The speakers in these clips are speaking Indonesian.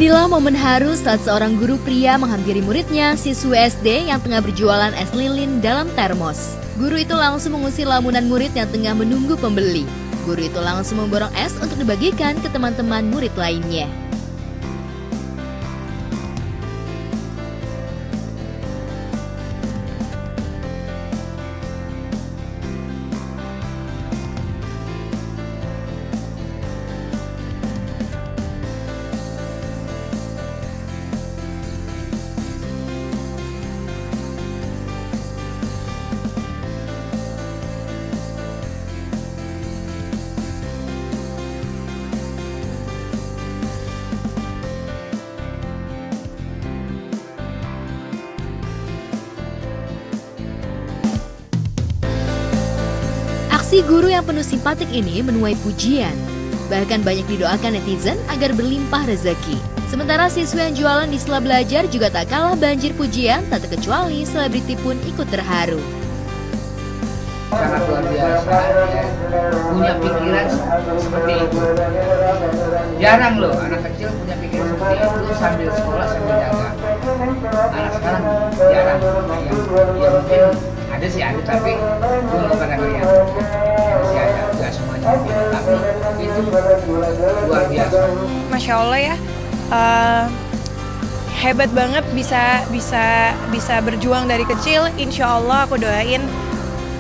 Inilah momen haru saat seorang guru pria menghampiri muridnya, siswi SD yang tengah berjualan es lilin dalam termos. Guru itu langsung mengusir lamunan murid yang tengah menunggu pembeli. Guru itu langsung memborong es untuk dibagikan ke teman-teman murid lainnya. Aksi guru yang penuh simpatik ini menuai pujian. Bahkan banyak didoakan netizen agar berlimpah rezeki. Sementara siswa yang jualan di sela belajar juga tak kalah banjir pujian, tak terkecuali selebriti pun ikut terharu. Sangat luar biasa, ya. Punya pikiran seperti itu. Jarang loh anak kecil punya pikiran seperti itu sambil sekolah sambil dagang. Anak sekarang jarang. Ya mungkin ada sih ada, tapi belum pada ngeliat. Masih ada, nggak semuanya. Tapi itu luar biasa. Masya Allah ya, hebat banget bisa berjuang dari kecil. Insya Allah aku doain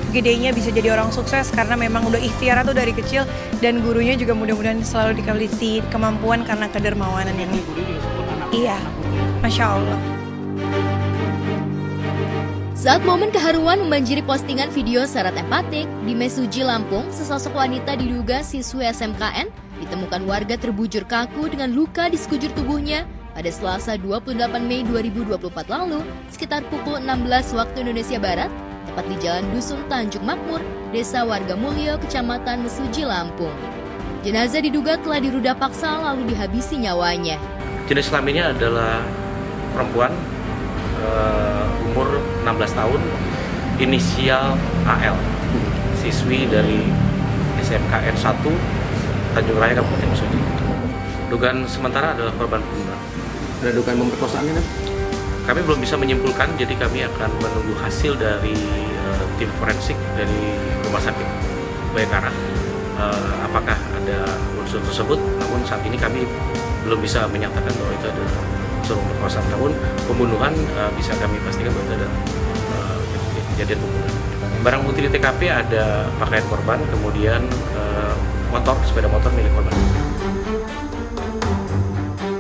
gedenya bisa jadi orang sukses karena memang udah ikhtiar tuh dari kecil, dan gurunya juga mudah-mudahan selalu dikasih kemampuan karena kedermawanan ini. Iya, Masya Allah. Saat momen keharuan membanjiri postingan video syarat empatik, di Mesuji, Lampung, sesosok wanita diduga siswi SMKN ditemukan warga terbujur kaku dengan luka di sekujur tubuhnya pada Selasa 28 Mei 2024 lalu sekitar pukul 16 waktu Indonesia Barat, tepat di Jalan Dusun Tanjung Makmur, Desa Warga Mulyo, Kecamatan Mesuji, Lampung. Jenazah diduga telah diruda paksa lalu dihabisi nyawanya. Jenis kelaminnya adalah perempuan, umur 16 tahun, inisial AL, siswi dari SMKN 1 Tanjung Raya, Kabupaten Mesuji. Dugaan sementara adalah korban pembunuhan. Ada dugaan pemerkosaan kan? Kami belum bisa menyimpulkan, jadi kami akan menunggu hasil dari tim forensik dari Rumah Sakit Bayangkara. Apakah ada unsur tersebut? Namun saat ini kami belum bisa menyatakan bahwa itu adalah unsur pemerkosaan. Namun pembunuhan bisa kami pastikan bahwa itu adalah kejadian pembunuhan. Barang bukti di TKP ada pakaian korban, kemudian sepeda motor milik korban.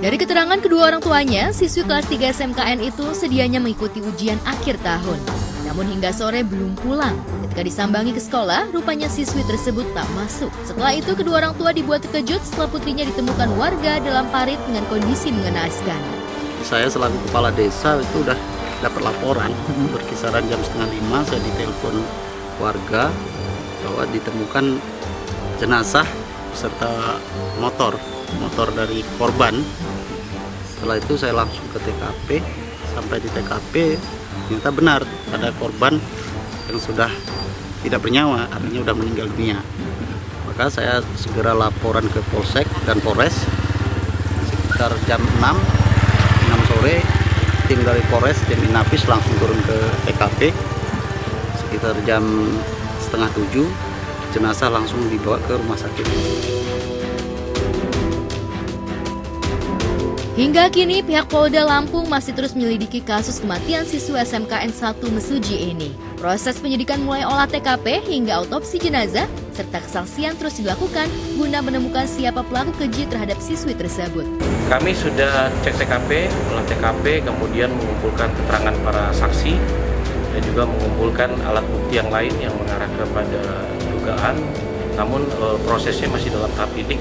Dari keterangan kedua orang tuanya, siswi kelas 3 SMKN itu sedianya mengikuti ujian akhir tahun. Namun hingga sore belum pulang. Ketika disambangi ke sekolah, rupanya siswi tersebut tak masuk. Setelah itu, kedua orang tua dibuat terkejut setelah putrinya ditemukan warga dalam parit dengan kondisi mengenaskan. Saya selaku kepala desa itu udah dapat laporan berkisaran jam 4:30 saya ditelepon warga bahwa ditemukan jenazah beserta motor dari korban. Setelah itu saya langsung ke TKP. Sampai di TKP ternyata benar ada korban yang sudah tidak bernyawa, artinya sudah meninggal dunia. Maka saya segera laporan ke Polsek dan Polres. Sekitar jam 6 sore tim dari Polres dan Inapis langsung turun ke TKP. Sekitar jam 6:30 jenazah langsung dibawa ke rumah sakit. Hingga kini pihak Polda Lampung masih terus menyelidiki kasus kematian siswa SMKN 1 Mesuji ini. Proses penyidikan mulai olah TKP hingga autopsi jenazah serta kesaksian terus dilakukan guna menemukan siapa pelaku keji terhadap siswi tersebut. Kami sudah cek TKP, olah TKP, kemudian mengumpulkan keterangan para saksi dan juga mengumpulkan alat bukti yang lain yang mengarah kepada dugaan. Namun prosesnya masih dalam tahap lidik.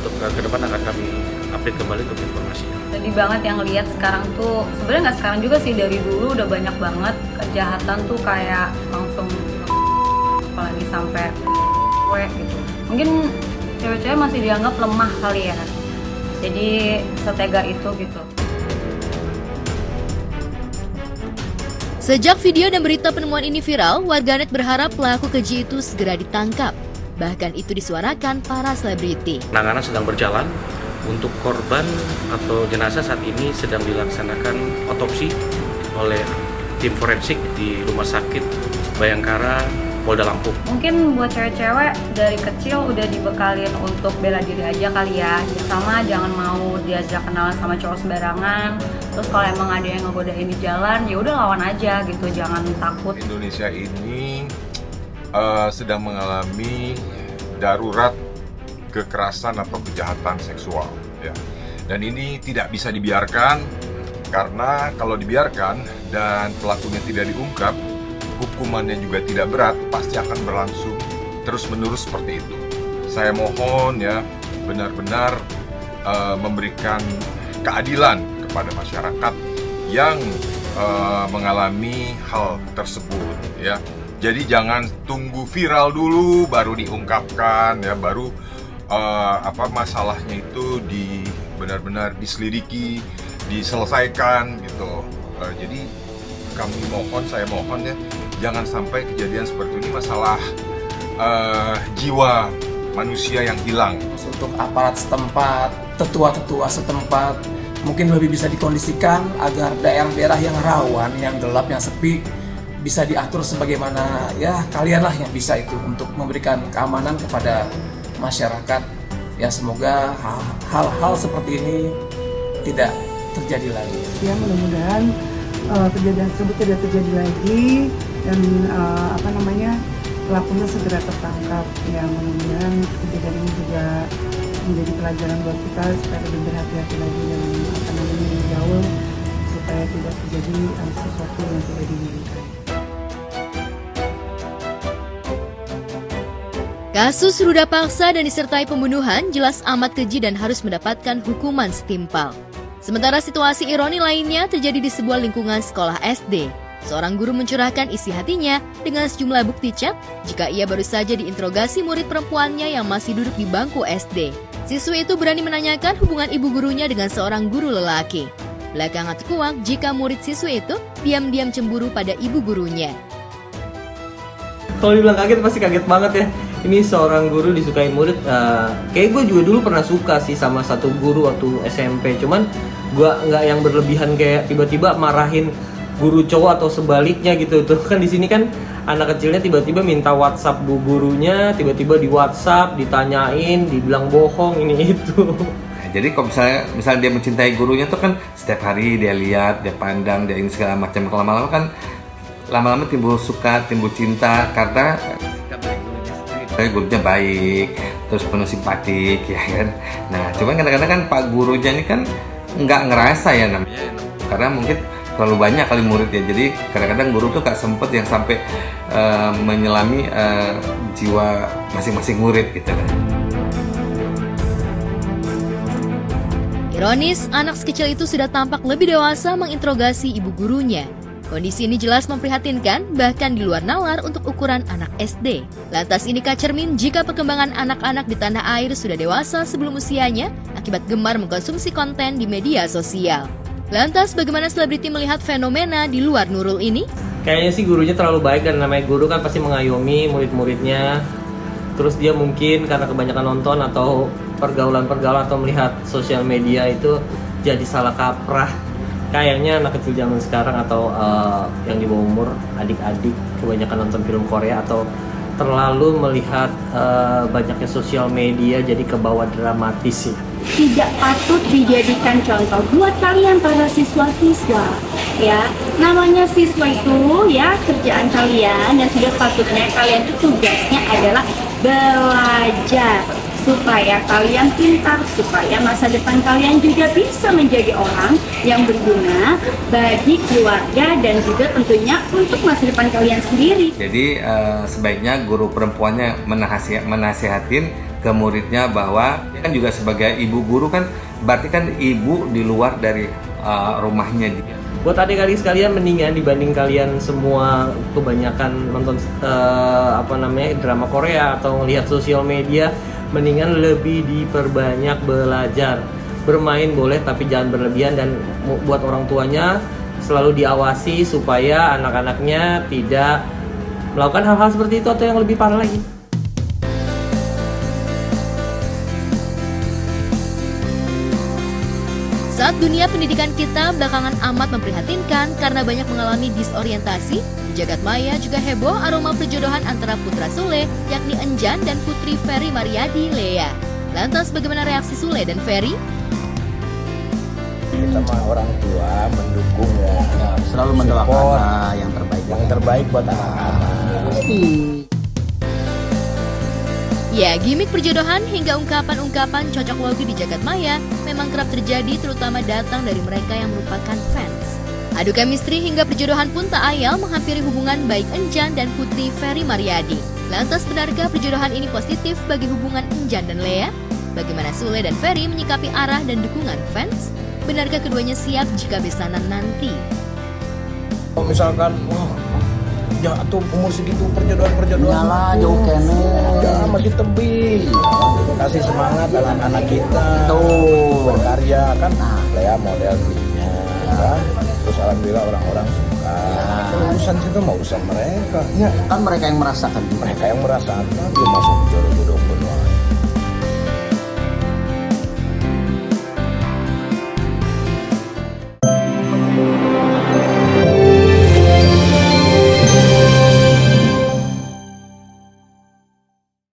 Untuk ke depan akan kami update kembali untuk informasi. Sedih banget yang lihat sekarang tuh, sebenarnya nggak sekarang juga sih, dari dulu udah banyak banget kejahatan tuh kayak langsung, apalagi sampai gitu. Mungkin cewek-cewek masih dianggap lemah kali ya, jadi setega itu gitu. Sejak video dan berita penemuan ini viral, warganet berharap pelaku keji itu segera ditangkap. Bahkan itu disuarakan para selebriti. Penanganan sedang berjalan, Untuk korban atau jenazah saat ini sedang dilaksanakan otopsi oleh tim forensik di Rumah Sakit Bayangkara Polda Lampung. Mungkin buat cewek-cewek dari kecil udah dibekalin untuk bela diri aja kali ya. Sama jangan mau diajak kenalan sama cowok sembarangan. Terus kalau emang ada yang ngegodain di jalan, ya udah lawan aja gitu, jangan takut. Indonesia ini sedang mengalami darurat kekerasan atau kejahatan seksual, ya. Dan ini tidak bisa dibiarkan, karena kalau dibiarkan dan pelakunya tidak diungkap, hukumannya juga tidak berat, pasti akan berlangsung terus-menerus seperti itu. Saya mohon ya, benar-benar memberikan keadilan kepada masyarakat yang mengalami hal tersebut, ya. Jadi jangan tunggu viral dulu baru diungkapkan, ya, baru masalahnya itu benar-benar diselidiki, diselesaikan gitu. Jadi saya mohon ya, jangan sampai kejadian seperti ini, masalah jiwa manusia yang hilang. Untuk aparat setempat, tetua-tetua setempat, mungkin lebih bisa dikondisikan agar daerah-daerah yang rawan, yang gelap, yang sepi bisa diatur sebagaimana ya kalianlah yang bisa itu untuk memberikan keamanan kepada masyarakat. Ya semoga hal-hal seperti ini tidak terjadi lagi. Ya mudah-mudahan kejadian tersebut tidak terjadi lagi dan pelakunya segera tertangkap. Ya mudah-mudahan kejadian ini juga menjadi pelajaran buat kita supaya lebih berhati-hati lagi dan bergaul supaya tidak terjadi sesuatu yang tidak diinginkan. Kasus ruda paksa dan disertai pembunuhan jelas amat keji dan harus mendapatkan hukuman setimpal. Sementara situasi ironi lainnya terjadi di sebuah lingkungan sekolah SD. Seorang guru mencurahkan isi hatinya dengan sejumlah bukti chat jika ia baru saja diinterogasi murid perempuannya yang masih duduk di bangku SD. Siswi itu berani menanyakan hubungan ibu gurunya dengan seorang guru lelaki. Belakangan terkuak jika murid siswi itu diam-diam cemburu pada ibu gurunya. Kalau dibilang kaget pasti kaget banget ya. Ini seorang guru disukai murid. Kayak gue juga dulu pernah suka sih sama satu guru waktu SMP. Cuman gue nggak yang berlebihan kayak tiba-tiba marahin guru cowok atau sebaliknya gitu. Tuh kan di sini kan anak kecilnya tiba-tiba minta WhatsApp bu gurunya, tiba-tiba di WhatsApp ditanyain, dibilang bohong ini itu. Jadi kalau misalnya dia mencintai gurunya tuh kan setiap hari dia lihat, dia pandang, dia ini segala macam. Lama-lama kan lama-lama timbul suka, timbul cinta karena gurunya baik, terus penuh simpatik ya kan. Nah cuman kadang-kadang kan pak gurunya ini kan nggak ngerasa ya namanya, karena mungkin terlalu banyak kali muridnya. Jadi kadang-kadang guru tuh gak sempet yang sampai menyelami jiwa masing-masing murid gitu kan. Ironis, anak sekecil itu sudah tampak lebih dewasa menginterogasi ibu gurunya. Kondisi ini jelas memprihatinkan, bahkan di luar nalar untuk ukuran anak SD. Lantas inikah cermin jika perkembangan anak-anak di tanah air sudah dewasa sebelum usianya akibat gemar mengkonsumsi konten di media sosial? Lantas bagaimana selebriti melihat fenomena di luar Nurul ini? Kayaknya sih gurunya terlalu baik, dan namanya guru kan pasti mengayomi murid-muridnya. Terus dia mungkin karena kebanyakan nonton atau pergaulan-pergaulan atau melihat sosial media itu jadi salah kaprah. Kayaknya anak kecil zaman sekarang atau yang di bawah umur, adik-adik kebanyakan nonton film Korea atau terlalu melihat banyaknya sosial media jadi kebawa dramatis ya. Tidak patut dijadikan contoh buat kalian para siswa-siswa ya. Namanya siswa itu ya kerjaan kalian, dan sudah patutnya kalian itu tugasnya adalah belajar supaya kalian pintar, supaya masa depan kalian juga bisa menjadi orang yang berguna bagi keluarga dan juga tentunya untuk masa depan kalian sendiri. Jadi sebaiknya guru perempuannya menasihatin ke muridnya bahwa dia kan juga sebagai ibu guru kan, berarti kan ibu di luar dari rumahnya. Buat adik-adik sekalian, mendingan dibanding kalian semua kebanyakan nonton drama Korea atau melihat sosial media, mendingan lebih diperbanyak belajar. Bermain boleh tapi jangan berlebihan, dan buat orang tuanya selalu diawasi supaya anak-anaknya tidak melakukan hal-hal seperti itu atau yang lebih parah lagi. Saat dunia pendidikan kita belakangan amat memprihatinkan karena banyak mengalami disorientasi, di jagat maya juga heboh aroma perjodohan antara Putra Sule, yakni Enjan, dan Putri Ferry Mariadi, Lea. Lantas bagaimana reaksi Sule dan Ferry? Kita mah orang tua mendukung ya, Selalu mendoakan yang terbaik. yang terbaik buat anak-anak. Ya, gimik perjodohan hingga ungkapan-ungkapan cocok logi di jagat maya memang kerap terjadi, terutama datang dari mereka yang merupakan fans. Adu chemistry hingga perjodohan pun tak ayal menghampiri hubungan baik Enjan dan Putri Ferry Mariadi. Lantas benarkah perjodohan ini positif bagi hubungan Enjan dan Lea? Bagaimana Sule dan Ferry menyikapi arah dan dukungan fans? Benarkah keduanya siap jika besanan nanti? Kalau misalkan, wah, ya tuh umur segitu perjodohan Nyala jauh kene. ya masih tebih. Kasih semangat anak-anak kita Tuh. berkarya kan. Lea model klipnya, kan? Terus alhamdulillah orang-orang suka. Urusan itu mau urusan mereka. Ya, Kan mereka yang merasakan. mereka yang merasakan dia masuk jodoh-jodoh